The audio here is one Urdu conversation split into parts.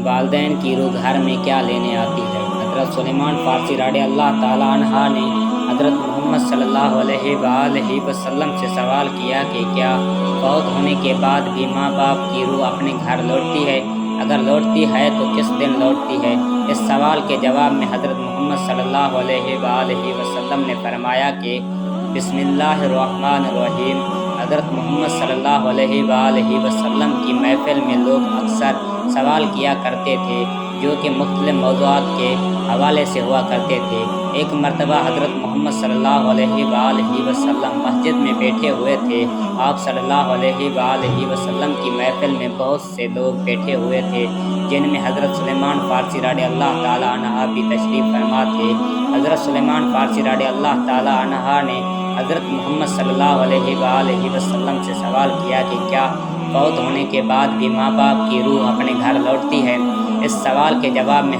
والدین کی روح گھر میں کیا لینے آتی ہے؟ حضرت سلیمان فارسی رضی اللہ تعالیٰ عنہ نے حضرت محمد صلی اللہ علیہ وآلہ وسلم سے سوال کیا کہ کیا فوت ہونے کے بعد بھی ماں باپ کی روح اپنے گھر لوٹتی ہے؟ اگر لوٹتی ہے تو کس دن لوٹتی ہے؟ اس سوال کے جواب میں حضرت محمد صلی اللہ علیہ وآلہ وسلم نے فرمایا کہ بسم اللہ الرحمن الرحیم۔ حضرت محمد صلی اللہ علیہ وآلہ وسلم کی محفل میں لوگ اکثر سوال کیا کرتے تھے جو کہ مختلف موضوعات کے حوالے سے ہوا کرتے تھے۔ ایک مرتبہ حضرت محمد صلی اللہ علیہ وآلہ وسلم مسجد میں بیٹھے ہوئے تھے۔ آپ صلی اللہ علیہ وآلہ وسلم کی محفل میں بہت سے لوگ بیٹھے ہوئے تھے جن میں حضرت سلیمان فارسی رضی اللہ تعالیٰ عنہ بھی تشریف فرما تھے۔ حضرت سلیمان فارسی رضی اللہ تعالیٰ عنہ نے حضرت محمد صلی اللہ علیہ وآلہ وسلم سے سوال کیا کہ کیا فوت ہونے کے بعد بھی ماں باپ کی روح اپنے گھر لوٹتی ہے؟ اس سوال کے جواب میں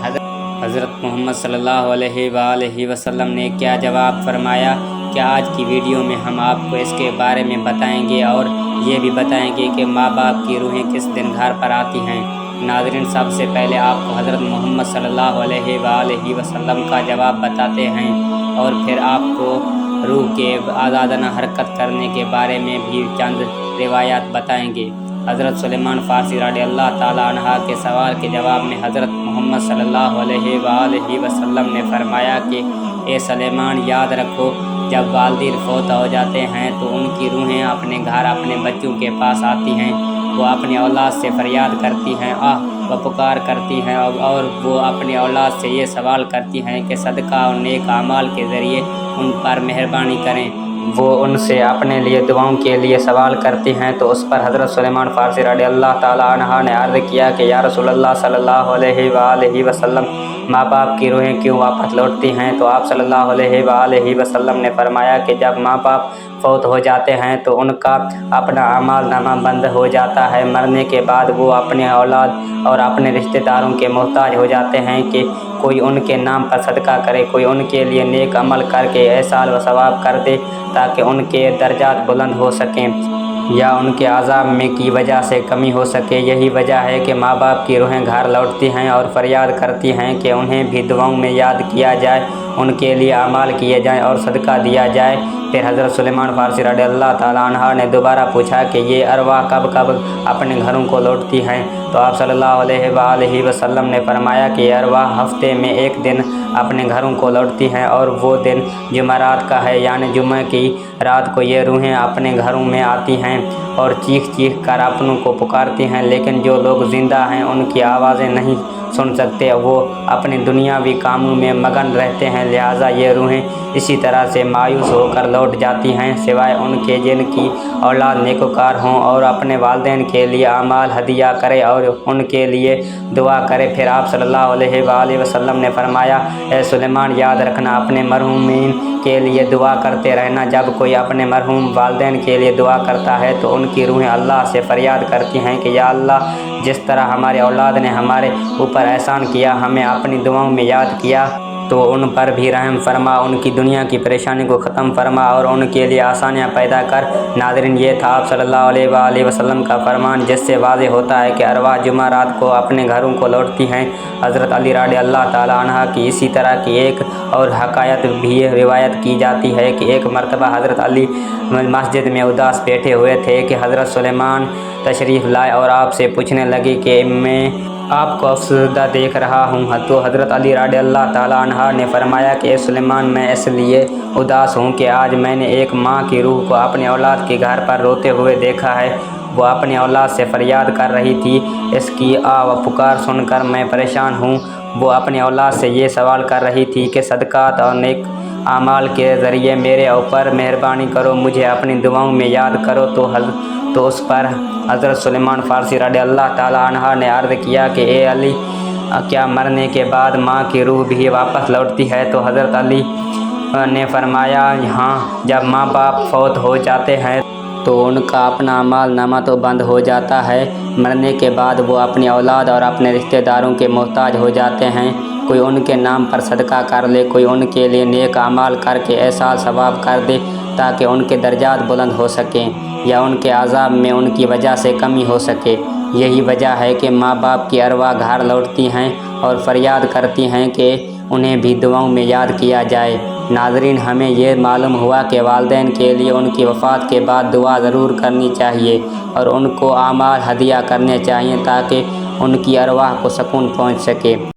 حضرت محمد صلی اللہ علیہ وآلہ وسلم نے کیا جواب فرمایا؟ کیا آج کی ویڈیو میں ہم آپ کو اس کے بارے میں بتائیں گے اور یہ بھی بتائیں گے کہ ماں باپ کی روحیں کس دن گھر پر آتی ہیں۔ ناظرین، سب سے پہلے آپ کو حضرت محمد صلی اللہ علیہ وآلہ وسلم کا جواب بتاتے ہیں اور پھر آپ کو روح کے آزادانہ حرکت کرنے کے بارے میں بھی چند روایات بتائیں گے۔ حضرت سلیمان فارسی رضی اللہ تعالیٰ عنہ کے سوال کے جواب میں حضرت محمد صلی اللہ علیہ وآلہ وسلم نے فرمایا کہ اے سلیمان، یاد رکھو، جب والدین فوت ہو جاتے ہیں تو ان کی روحیں اپنے گھر اپنے بچوں کے پاس آتی ہیں۔ وہ اپنی اولاد سے فریاد کرتی ہیں، و پکار کرتی ہیں اور وہ اپنی اولاد سے یہ سوال کرتی ہیں کہ صدقہ اور نیک اعمال کے ذریعے ان پر مہربانی کریں۔ وہ ان سے اپنے لیے دعاؤں کے لیے سوال کرتی ہیں تو اس پر حضرت سلیمان فارسی رضی اللہ تعالیٰ عنہ نے عرض کیا کہ یا رسول اللہ صلی اللہ علیہ وآلہ وسلم، ماں باپ کی روحیں کیوں واپس لوٹتی ہیں؟ تو آپ صلی اللہ علیہ وآلہ وسلم نے فرمایا کہ جب ماں باپ فوت ہو جاتے ہیں تو ان کا اپنا اعمال نامہ بند ہو جاتا ہے۔ مرنے کے بعد وہ اپنے اولاد اور اپنے رشتہ داروں کے محتاج ہو جاتے ہیں کہ کوئی ان کے نام پر صدقہ کرے، کوئی ان کے لیے نیک عمل کر کے احسان و ثواب کر دے تاکہ ان کے درجات بلند ہو سکیں یا ان کے عذاب میں کی وجہ سے کمی ہو سکے۔ یہی وجہ ہے کہ ماں باپ کی روحیں گھر لوٹتی ہیں اور فریاد کرتی ہیں کہ انہیں بھی دعاؤں میں یاد کیا جائے، ان کے لیے اعمال کیے جائیں اور صدقہ دیا جائے۔ پھر حضرت سلیمان فارسی رضی اللہ تعالیٰ عنہ نے دوبارہ پوچھا کہ یہ ارواح کب کب اپنے گھروں کو لوٹتی ہیں؟ تو آپ صلی اللہ علیہ وآلہ وسلم نے فرمایا کہ یہ ارواح ہفتے میں ایک دن اپنے گھروں کو لوٹتی ہیں اور وہ دن جمعرات کا ہے، یعنی جمعہ کی رات کو یہ روحیں اپنے گھروں میں آتی ہیں اور چیخ چیخ کر اپنوں کو پکارتی ہیں، لیکن جو لوگ زندہ ہیں ان کی آوازیں نہیں سن سکتے، وہ اپنے دنیاوی کاموں میں مگن رہتے ہیں، لہٰذا یہ روحیں اسی طرح سے مایوس ہو کر لوٹ جاتی ہیں، سوائے ان کے جن کی اولاد نیکوکار ہوں اور اپنے والدین کے لیے اعمال ہدیہ کرے اور ان کے لیے دعا کرے۔ پھر آپ صلی اللہ علیہ وآلہ وسلم نے فرمایا، اے سلیمان، یاد رکھنا، اپنے مرحومین کے لیے دعا کرتے رہنا۔ جب کوئی اپنے مرحوم والدین کے لیے دعا کرتا ہے تو ان کی روحیں اللہ سے فریاد کرتی ہیں کہ یا اللہ، جس طرح ہمارے اولاد نے ہمارے اوپر احسان کیا، ہمیں اپنی دعاؤں میں یاد کیا، تو ان پر بھی رحم فرما، ان کی دنیا کی پریشانی کو ختم فرما اور ان کے لیے آسانیاں پیدا کر۔ ناظرین، یہ تھا آپ صلی اللہ علیہ وآلہ وسلم کا فرمان، جس سے واضح ہوتا ہے کہ ارواح جمعہ رات کو اپنے گھروں کو لوٹتی ہیں۔ حضرت علی رضی اللہ تعالیٰ عنہ کی اسی طرح کی ایک اور حکایت بھی روایت کی جاتی ہے کہ ایک مرتبہ حضرت علی مسجد میں اداس بیٹھے ہوئے تھے کہ حضرت سلیمان تشریف لائے اور آپ سے پوچھنے لگے کہ میں آپ کو افسردہ دیکھ رہا ہوں۔ تو حضرت علی رضی اللہ تعالیٰ عنہ نے فرمایا کہ اے سلیمان، میں اس لیے اداس ہوں کہ آج میں نے ایک ماں کی روح کو اپنے اولاد کے گھر پر روتے ہوئے دیکھا ہے۔ وہ اپنی اولاد سے فریاد کر رہی تھی، اس کی و پکار سن کر میں پریشان ہوں۔ وہ اپنی اولاد سے یہ سوال کر رہی تھی کہ صدقات اور نیک اعمال کے ذریعے میرے اوپر مہربانی کرو، مجھے اپنی دعاؤں میں یاد کرو۔ تو اس پر حضرت سلیمان فارسی رضی اللہ تعالیٰ عنہ نے عرض کیا کہ اے علی، کیا مرنے کے بعد ماں کی روح بھی واپس لوٹتی ہے؟ تو حضرت علی نے فرمایا، ہاں، جب ماں باپ فوت ہو جاتے ہیں تو ان کا اپنا اعمال نامہ تو بند ہو جاتا ہے، مرنے کے بعد وہ اپنی اولاد اور اپنے رشتہ داروں کے محتاج ہو جاتے ہیں۔ کوئی ان کے نام پر صدقہ کر لے، کوئی ان کے لیے نیک اعمال کر کے احسان ثواب کر دے تاکہ ان کے درجات بلند ہو سکیں یا ان کے عذاب میں ان کی وجہ سے کمی ہو سکے۔ یہی وجہ ہے کہ ماں باپ کی ارواح گھر لوٹتی ہیں اور فریاد کرتی ہیں کہ انہیں بھی دعاؤں میں یاد کیا جائے۔ ناظرین، ہمیں یہ معلوم ہوا کہ والدین کے لیے ان کی وفات کے بعد دعا ضرور کرنی چاہیے اور ان کو اعمال ہدیہ کرنے چاہیے تاکہ ان کی ارواح کو سکون پہنچ سکے۔